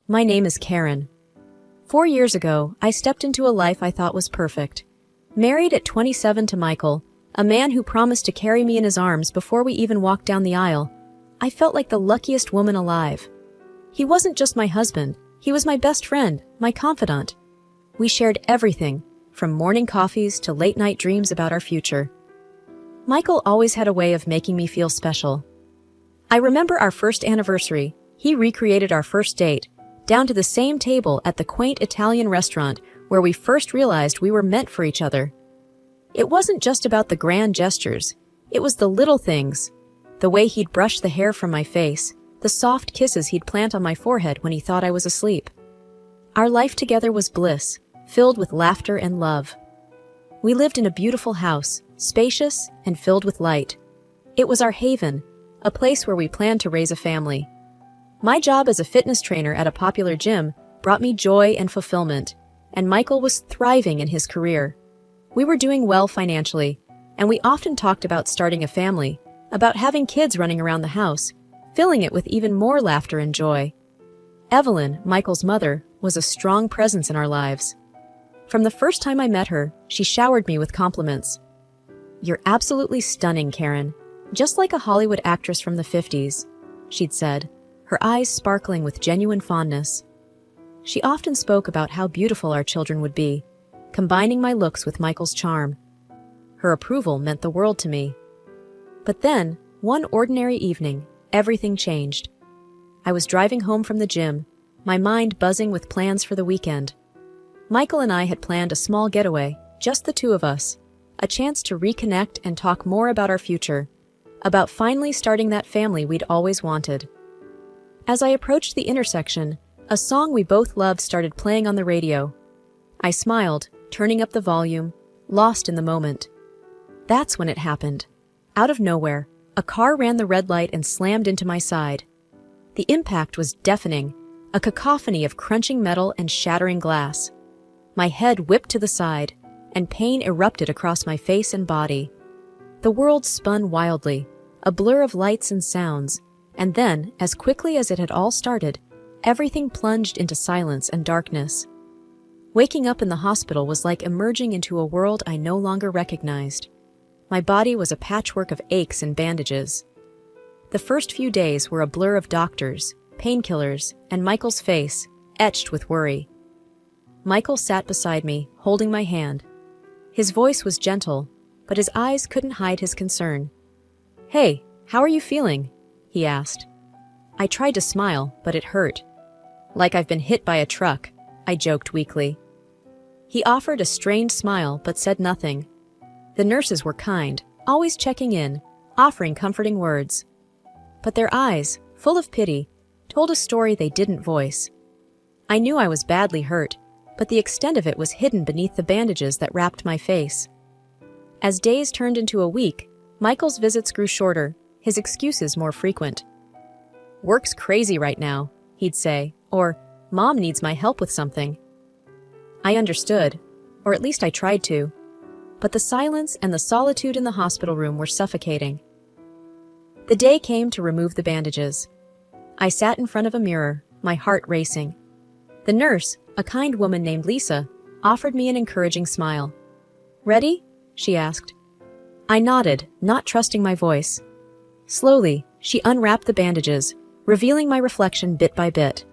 My name is Karen. 4 years ago, I stepped into a life I thought was perfect. Married at 27 to Michael, a man who promised to carry me in his arms before we even walked down the aisle. I felt like the luckiest woman alive. He wasn't just my husband, he was my best friend, my confidant. We shared everything, from morning coffees to late-night dreams about our future. Michael always had a way of making me feel special. I remember our first anniversary. He recreated our first date, down to the same table at the quaint Italian restaurant where we first realized we were meant for each other. It wasn't just about the grand gestures, it was the little things. The way he'd brush the hair from my face, the soft kisses he'd plant on my forehead when he thought I was asleep. Our life together was bliss, filled with laughter and love. We lived in a beautiful house, spacious and filled with light. It was our haven, a place where we planned to raise a family. My job as a fitness trainer at a popular gym brought me joy and fulfillment, and Michael was thriving in his career. We were doing well financially, and we often talked about starting a family, about having kids running around the house, filling it with even more laughter and joy. Evelyn, Michael's mother, was a strong presence in our lives. From the first time I met her, she showered me with compliments. "You're absolutely stunning, Karen. Just like a Hollywood actress from the 50s, she'd said, her eyes sparkling with genuine fondness. She often spoke about how beautiful our children would be, combining my looks with Michael's charm. Her approval meant the world to me. But then, one ordinary evening, everything changed. I was driving home from the gym, my mind buzzing with plans for the weekend. Michael and I had planned a small getaway, just the two of us, a chance to reconnect and talk more about our future, about finally starting that family we'd always wanted. As I approached the intersection, a song we both loved started playing on the radio. I smiled, turning up the volume, lost in the moment. That's when it happened. Out of nowhere, a car ran the red light and slammed into my side. The impact was deafening, a cacophony of crunching metal and shattering glass. My head whipped to the side, and pain erupted across my face and body. The world spun wildly, a blur of lights and sounds, and then, as quickly as it had all started, everything plunged into silence and darkness. Waking up in the hospital was like emerging into a world I no longer recognized. My body was a patchwork of aches and bandages. The first few days were a blur of doctors, painkillers, and Michael's face, etched with worry. Michael sat beside me, holding my hand. His voice was gentle, but his eyes couldn't hide his concern. "Hey, how are you feeling?" he asked. I tried to smile, but it hurt. "Like I've been hit by a truck," I joked weakly. He offered a strained smile, but said nothing. The nurses were kind, always checking in, offering comforting words. But their eyes, full of pity, told a story they didn't voice. I knew I was badly hurt, but the extent of it was hidden beneath the bandages that wrapped my face. As days turned into a week, Michael's visits grew shorter, his excuses more frequent. "Work's crazy right now," he'd say, or "Mom needs my help with something." I understood, or at least I tried to, but the silence and the solitude in the hospital room were suffocating. The day came to remove the bandages. I sat in front of a mirror, my heart racing. The nurse, a kind woman named Lisa, offered me an encouraging smile. "Ready?" she asked. I nodded, not trusting my voice. Slowly, she unwrapped the bandages, revealing my reflection bit by bit.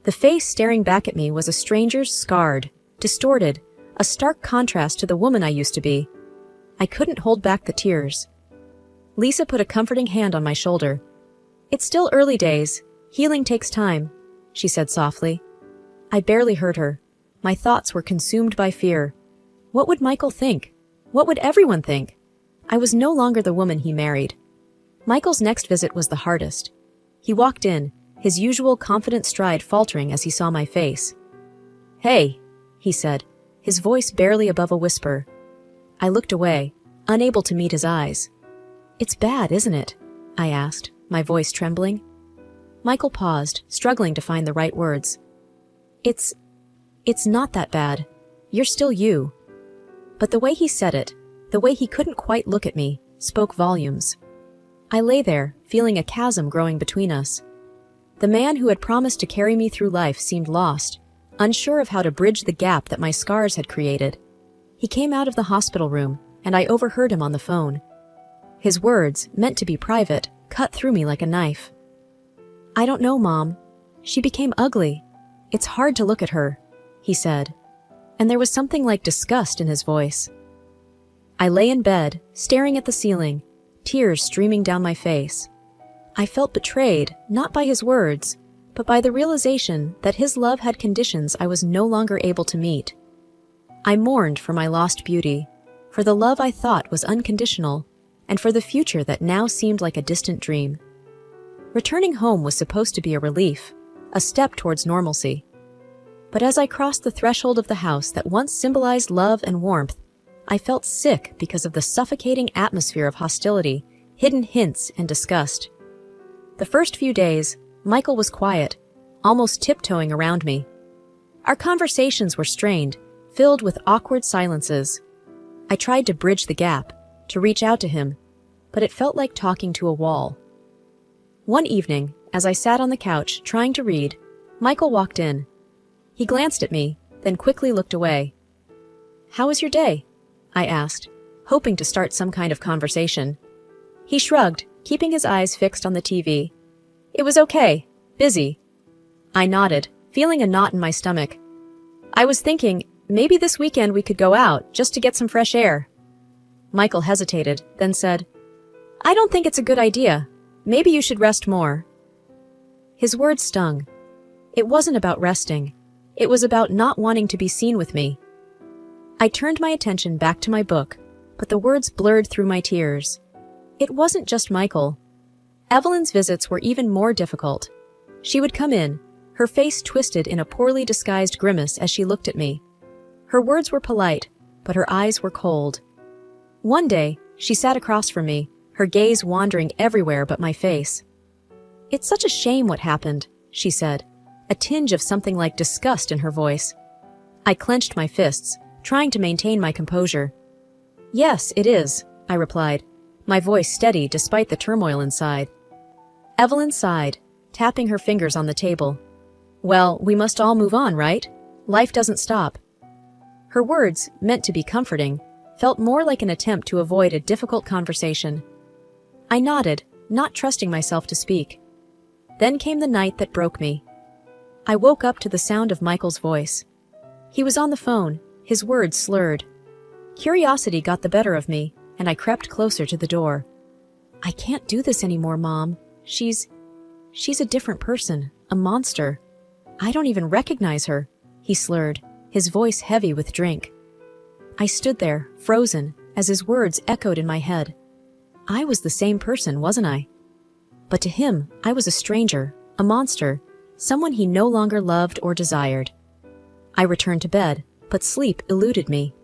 The face staring back at me was a stranger's, scarred, distorted, a stark contrast to the woman I used to be. I couldn't hold back the tears. Lisa put a comforting hand on my shoulder. "It's still early days. Healing takes time," she said softly. I barely heard her. My thoughts were consumed by fear. What would Michael think? What would everyone think? I was no longer the woman he married. Michael's next visit was the hardest. He walked in, his usual confident stride faltering as he saw my face. "Hey," he said, his voice barely above a whisper. I looked away, unable to meet his eyes. "It's bad, isn't it?" I asked, my voice trembling. Michael paused, struggling to find the right words. It's not that bad. You're still you." But the way he said it, the way he couldn't quite look at me, spoke volumes. I lay there, feeling a chasm growing between us. The man who had promised to carry me through life seemed lost, unsure of how to bridge the gap that my scars had created. He came out of the hospital room, and I overheard him on the phone. His words, meant to be private, cut through me like a knife. "I don't know, Mom. She became ugly. It's hard to look at her," he said, and there was something like disgust in his voice. I lay in bed, staring at the ceiling, tears streaming down my face. I felt betrayed, not by his words, but by the realization that his love had conditions I was no longer able to meet. I mourned for my lost beauty, for the love I thought was unconditional, and for the future that now seemed like a distant dream. Returning home was supposed to be a relief, a step towards normalcy. But as I crossed the threshold of the house that once symbolized love and warmth, I felt sick because of the suffocating atmosphere of hostility, hidden hints, and disgust. The first few days, Michael was quiet, almost tiptoeing around me. Our conversations were strained, filled with awkward silences. I tried to bridge the gap, to reach out to him, but it felt like talking to a wall. One evening, as I sat on the couch trying to read, Michael walked in. He glanced at me, then quickly looked away. "How was your day?" I asked, hoping to start some kind of conversation. He shrugged, keeping his eyes fixed on the TV. "It was okay. Busy." I nodded, feeling a knot in my stomach. "I was thinking, maybe this weekend we could go out, just to get some fresh air." Michael hesitated, then said, "I don't think it's a good idea. Maybe you should rest more." His words stung. It wasn't about resting. It was about not wanting to be seen with me. I turned my attention back to my book, but the words blurred through my tears. It wasn't just Michael. Evelyn's visits were even more difficult. She would come in, her face twisted in a poorly disguised grimace as she looked at me. Her words were polite, but her eyes were cold. One day, she sat across from me, her gaze wandering everywhere but my face. "It's such a shame what happened," she said, a tinge of something like disgust in her voice. I clenched my fists, trying to maintain my composure. "Yes, it is," I replied, my voice steady despite the turmoil inside. Evelyn sighed, tapping her fingers on the table. "Well, we must all move on, right? Life doesn't stop." Her words, meant to be comforting, felt more like an attempt to avoid a difficult conversation. I nodded, not trusting myself to speak. Then came the night that broke me. I woke up to the sound of Michael's voice. He was on the phone, his words slurred. Curiosity got the better of me, and I crept closer to the door. "I can't do this anymore, Mom. She's a different person, a monster. I don't even recognize her," he slurred, his voice heavy with drink. I stood there, frozen, as his words echoed in my head. I was the same person, wasn't I? But to him, I was a stranger, a monster, someone he no longer loved or desired. I returned to bed, but sleep eluded me.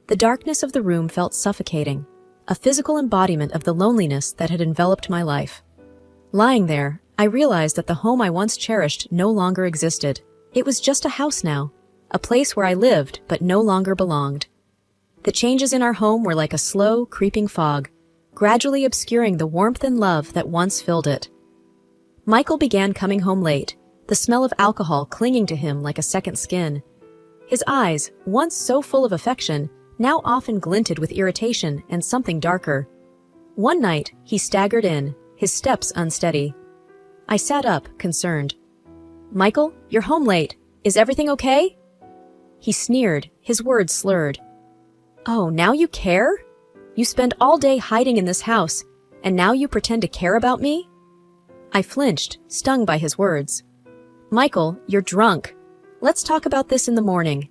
The darkness of the room felt suffocating, a physical embodiment of the loneliness that had enveloped my life. Lying there, I realized that the home I once cherished no longer existed. It was just a house now, a place where I lived but no longer belonged. The changes in our home were like a slow, creeping fog, gradually obscuring the warmth and love that once filled it. Michael began coming home late, the smell of alcohol clinging to him like a second skin. His eyes, once so full of affection, now often glinted with irritation and something darker. One night, he staggered in, his steps unsteady. I sat up, concerned. "Michael, you're home late. Is everything okay?" He sneered, his words slurred. "Oh, now you care? You spend all day hiding in this house, and now you pretend to care about me?" I flinched, stung by his words. "Michael, you're drunk. Let's talk about this in the morning."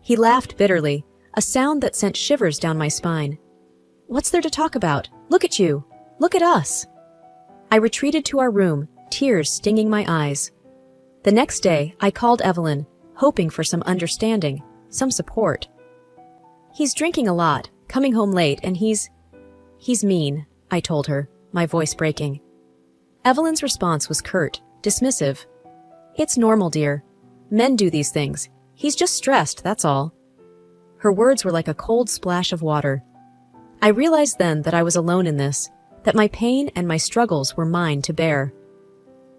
He laughed bitterly, a sound that sent shivers down my spine. "What's there to talk about? Look at you. Look at us." I retreated to our room, tears stinging my eyes. The next day, I called Evelyn, hoping for some understanding, some support. "He's drinking a lot, coming home late, and he's mean," I told her, my voice breaking. Evelyn's response was curt, dismissive. "It's normal, dear. Men do these things. He's just stressed, that's all." Her words were like a cold splash of water. I realized then that I was alone in this, that my pain and my struggles were mine to bear.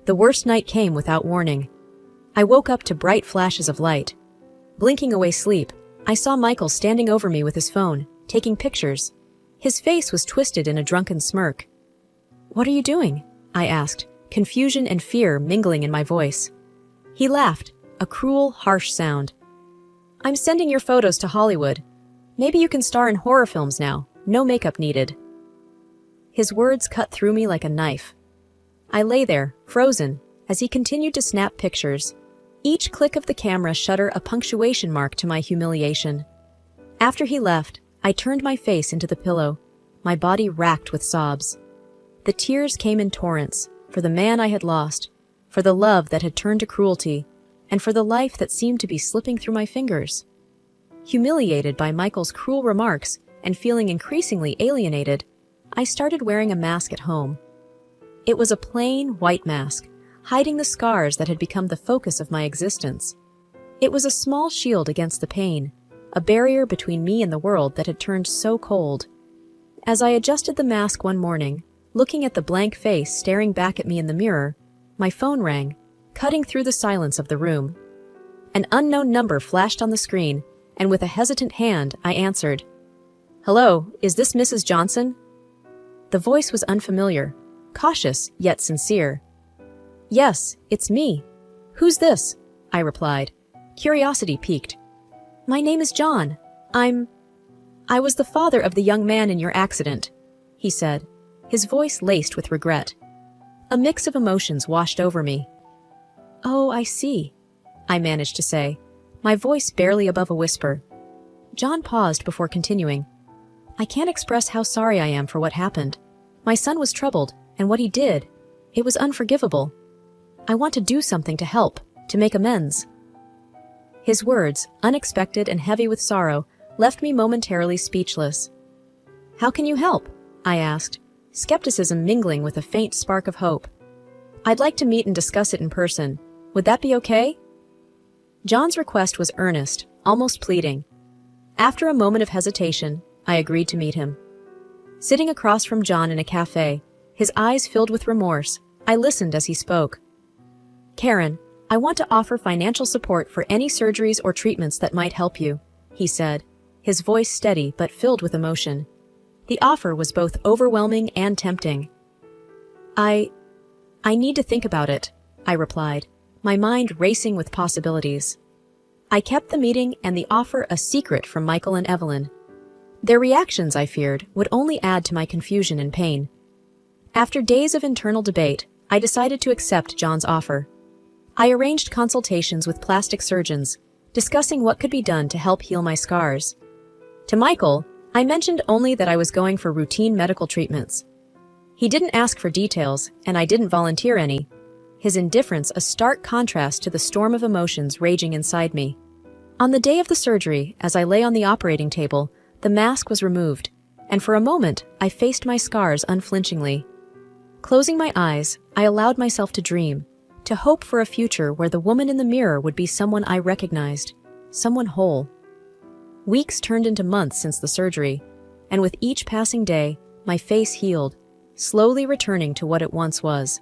The worst night came without warning. I woke up to bright flashes of light. Blinking away sleep, I saw Michael standing over me with his phone, taking pictures. His face was twisted in a drunken smirk. "What are you doing?" I asked, confusion and fear mingling in my voice. He laughed, a cruel, harsh sound. "I'm sending your photos to Hollywood. Maybe you can star in horror films now, no makeup needed." His words cut through me like a knife. I lay there, frozen, as he continued to snap pictures. Each click of the camera shutter a punctuation mark to my humiliation. After he left, I turned my face into the pillow, my body racked with sobs. The tears came in torrents, for the man I had lost, for the love that had turned to cruelty, and for the life that seemed to be slipping through my fingers. Humiliated by Michael's cruel remarks and feeling increasingly alienated, I started wearing a mask at home. It was a plain, white mask, hiding the scars that had become the focus of my existence. It was a small shield against the pain, a barrier between me and the world that had turned so cold. As I adjusted the mask one morning, looking at the blank face staring back at me in the mirror, my phone rang, cutting through the silence of the room. An unknown number flashed on the screen, and with a hesitant hand, I answered. "Hello, is this Mrs. Johnson?" The voice was unfamiliar, cautious yet sincere. "Yes, it's me. Who's this?" I replied, curiosity piqued. "My name is John. I was the father of the young man in your accident," he said, his voice laced with regret. A mix of emotions washed over me. "Oh, I see," I managed to say, my voice barely above a whisper. John paused before continuing. "I can't express how sorry I am for what happened. My son was troubled, and what he did, it was unforgivable. I want to do something to help, to make amends." His words, unexpected and heavy with sorrow, left me momentarily speechless. "How can you help?" I asked, skepticism mingling with a faint spark of hope. "I'd like to meet and discuss it in person. Would that be okay?" John's request was earnest, almost pleading. After a moment of hesitation, I agreed to meet him. Sitting across from John in a cafe, his eyes filled with remorse, I listened as he spoke. "Karen, I want to offer financial support for any surgeries or treatments that might help you," he said, his voice steady but filled with emotion. The offer was both overwhelming and tempting. I need to think about it," I replied, my mind racing with possibilities. I kept the meeting and the offer a secret from Michael and Evelyn. Their reactions, I feared, would only add to my confusion and pain. After days of internal debate, I decided to accept John's offer. I arranged consultations with plastic surgeons, discussing what could be done to help heal my scars. To Michael, I mentioned only that I was going for routine medical treatments. He didn't ask for details, and I didn't volunteer any, his indifference a stark contrast to the storm of emotions raging inside me. On the day of the surgery, as I lay on the operating table, the mask was removed, and for a moment I faced my scars unflinchingly. Closing my eyes, I allowed myself to dream, to hope for a future where the woman in the mirror would be someone I recognized, someone whole. Weeks turned into months since the surgery, and with each passing day, my face healed, slowly returning to what it once was.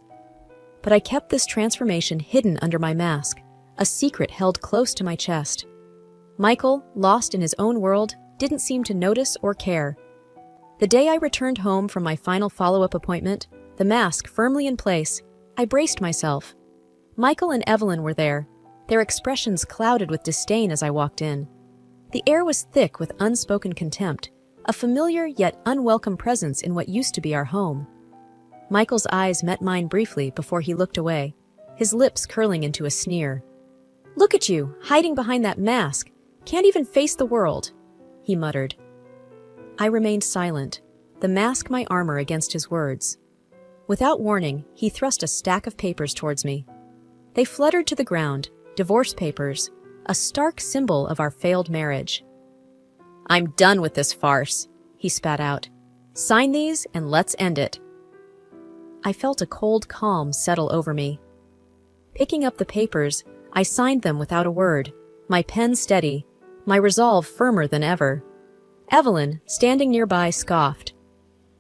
But I kept this transformation hidden under my mask, a secret held close to my chest. Michael, lost in his own world, didn't seem to notice or care. The day I returned home from my final follow-up appointment, the mask firmly in place, I braced myself. Michael and Evelyn were there, their expressions clouded with disdain as I walked in. The air was thick with unspoken contempt, a familiar yet unwelcome presence in what used to be our home. Michael's eyes met mine briefly before he looked away, his lips curling into a sneer. "Look at you, hiding behind that mask. Can't even face the world," he muttered. I remained silent, the mask my armor against his words. Without warning, he thrust a stack of papers towards me. They fluttered to the ground, divorce papers, a stark symbol of our failed marriage. "I'm done with this farce," he spat out. "Sign these and let's end it." I felt a cold calm settle over me. Picking up the papers, I signed them without a word, my pen steady, my resolve firmer than ever. Evelyn, standing nearby, scoffed.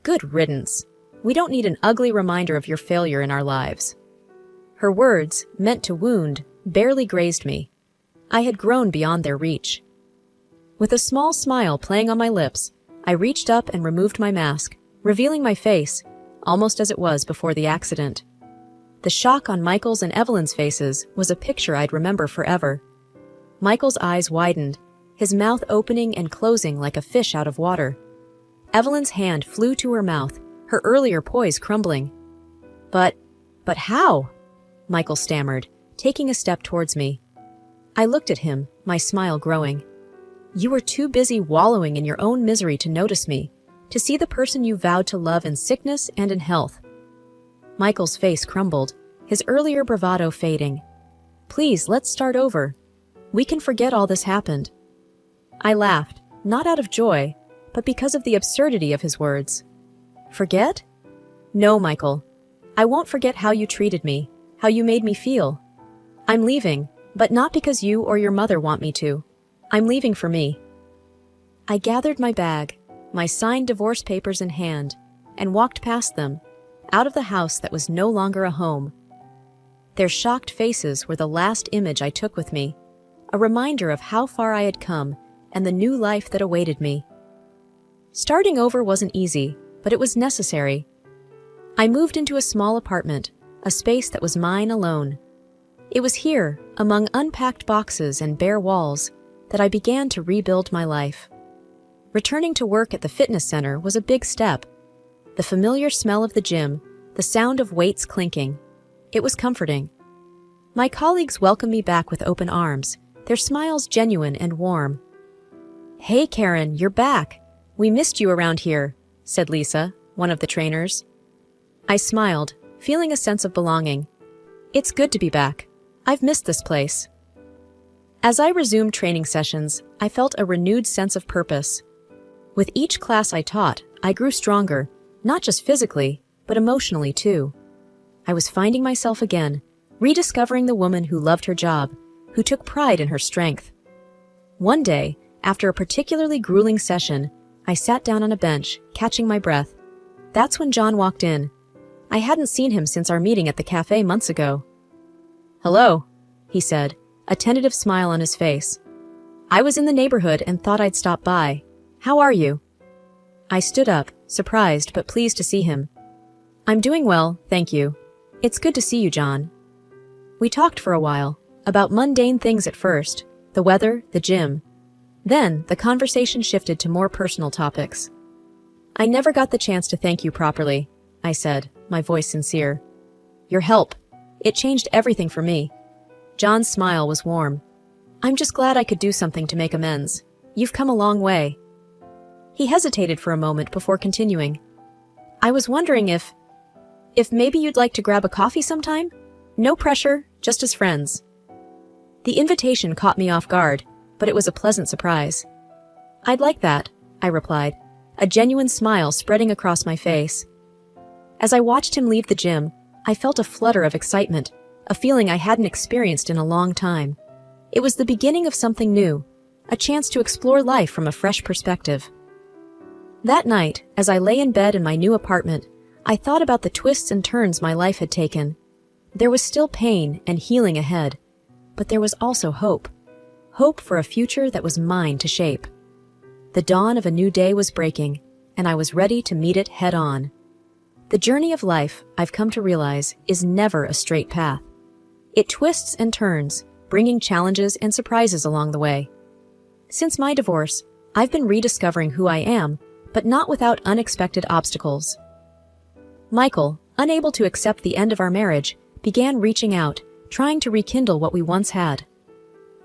"Good riddance. We don't need an ugly reminder of your failure in our lives." Her words, meant to wound, barely grazed me. I had grown beyond their reach. With a small smile playing on my lips, I reached up and removed my mask, revealing my face, almost as it was before the accident. The shock on Michael's and Evelyn's faces was a picture I'd remember forever. Michael's eyes widened, his mouth opening and closing like a fish out of water. Evelyn's hand flew to her mouth, her earlier poise crumbling. But how? Michael stammered, taking a step towards me. I looked at him, my smile growing. You were too busy wallowing in your own misery to notice me, to see the person you vowed to love in sickness and in health. Michael's face crumbled, his earlier bravado fading. Please, let's start over. We can forget all this happened. I laughed, not out of joy, but because of the absurdity of his words. Forget? No, Michael. I won't forget how you treated me, how you made me feel. I'm leaving, but not because you or your mother want me to. I'm leaving for me. I gathered my bag, my signed divorce papers in hand, and walked past them, out of the house that was no longer a home. Their shocked faces were the last image I took with me, a reminder of how far I had come and the new life that awaited me. Starting over wasn't easy, but it was necessary. I moved into a small apartment, a space that was mine alone. It was here, among unpacked boxes and bare walls, that I began to rebuild my life. Returning to work at the fitness center was a big step. The familiar smell of the gym, the sound of weights clinking. It was comforting. My colleagues welcomed me back with open arms, their smiles genuine and warm. Hey Karen, you're back. We missed you around here, said Lisa, one of the trainers. I smiled, feeling a sense of belonging. It's good to be back. I've missed this place. As I resumed training sessions, I felt a renewed sense of purpose. With each class I taught, I grew stronger, not just physically, but emotionally too. I was finding myself again, rediscovering the woman who loved her job, who took pride in her strength. One day, after a particularly grueling session, I sat down on a bench, catching my breath. That's when John walked in. I hadn't seen him since our meeting at the cafe months ago. Hello, he said, a tentative smile on his face. I was in the neighborhood and thought I'd stop by. How are you? I stood up, surprised but pleased to see him. I'm doing well, thank you. It's good to see you, John. We talked for a while, about mundane things at first, the weather, the gym. Then, the conversation shifted to more personal topics. I never got the chance to thank you properly, I said, my voice sincere. Your help. It changed everything for me. John's smile was warm. I'm just glad I could do something to make amends. You've come a long way. He hesitated for a moment before continuing. I was wondering if maybe you'd like to grab a coffee sometime? No pressure, just as friends. The invitation caught me off guard, but it was a pleasant surprise. I'd like that, I replied, a genuine smile spreading across my face. As I watched him leave the gym, I felt a flutter of excitement, a feeling I hadn't experienced in a long time. It was the beginning of something new, a chance to explore life from a fresh perspective. That night, as I lay in bed in my new apartment, I thought about the twists and turns my life had taken. There was still pain and healing ahead, but there was also hope. Hope for a future that was mine to shape. The dawn of a new day was breaking, and I was ready to meet it head on. The journey of life, I've come to realize, is never a straight path. It twists and turns, bringing challenges and surprises along the way. Since my divorce, I've been rediscovering who I am, but not without unexpected obstacles. Michael, unable to accept the end of our marriage, began reaching out, trying to rekindle what we once had.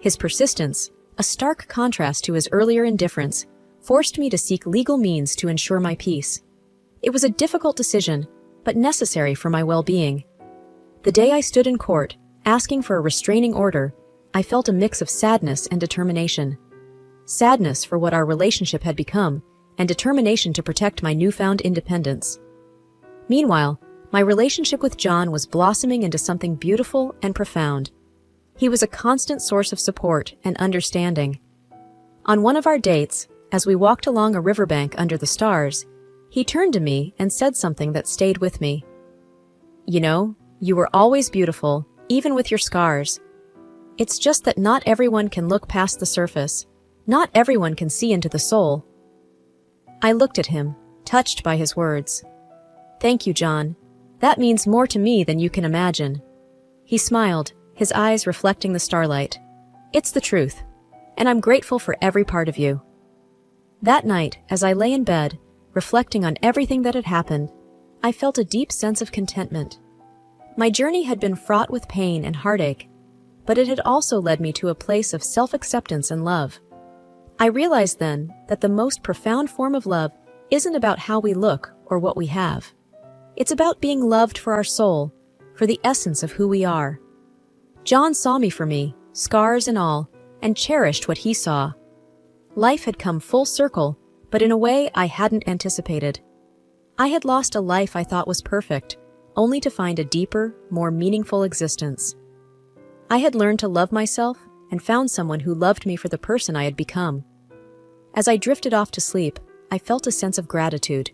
His persistence, a stark contrast to his earlier indifference, forced me to seek legal means to ensure my peace. It was a difficult decision, but necessary for my well-being. The day I stood in court, asking for a restraining order, I felt a mix of sadness and determination. Sadness for what our relationship had become, and determination to protect my newfound independence. Meanwhile, my relationship with John was blossoming into something beautiful and profound. He was a constant source of support and understanding. On one of our dates, as we walked along a riverbank under the stars, he turned to me and said something that stayed with me. You know, You were always beautiful, even with your scars. It's just that not everyone can look past the surface. Not everyone can see into the soul." I looked at him, touched by his words. "Thank you, John. That means more to me than you can imagine." He smiled, his eyes reflecting the starlight. "It's the truth, and I'm grateful for every part of you." That night, as I lay in bed, reflecting on everything that had happened, I felt a deep sense of contentment. My journey had been fraught with pain and heartache, but it had also led me to a place of self-acceptance and love. I realized then that the most profound form of love isn't about how we look or what we have. It's about being loved for our soul, for the essence of who we are. John saw me for me, scars and all, and cherished what he saw. Life had come full circle, but in a way I hadn't anticipated. I had lost a life I thought was perfect, only to find a deeper, more meaningful existence. I had learned to love myself and found someone who loved me for the person I had become. As I drifted off to sleep, I felt a sense of gratitude.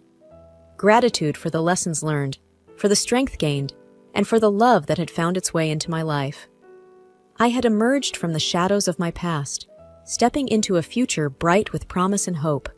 Gratitude for the lessons learned, for the strength gained, and for the love that had found its way into my life. I had emerged from the shadows of my past, stepping into a future bright with promise and hope.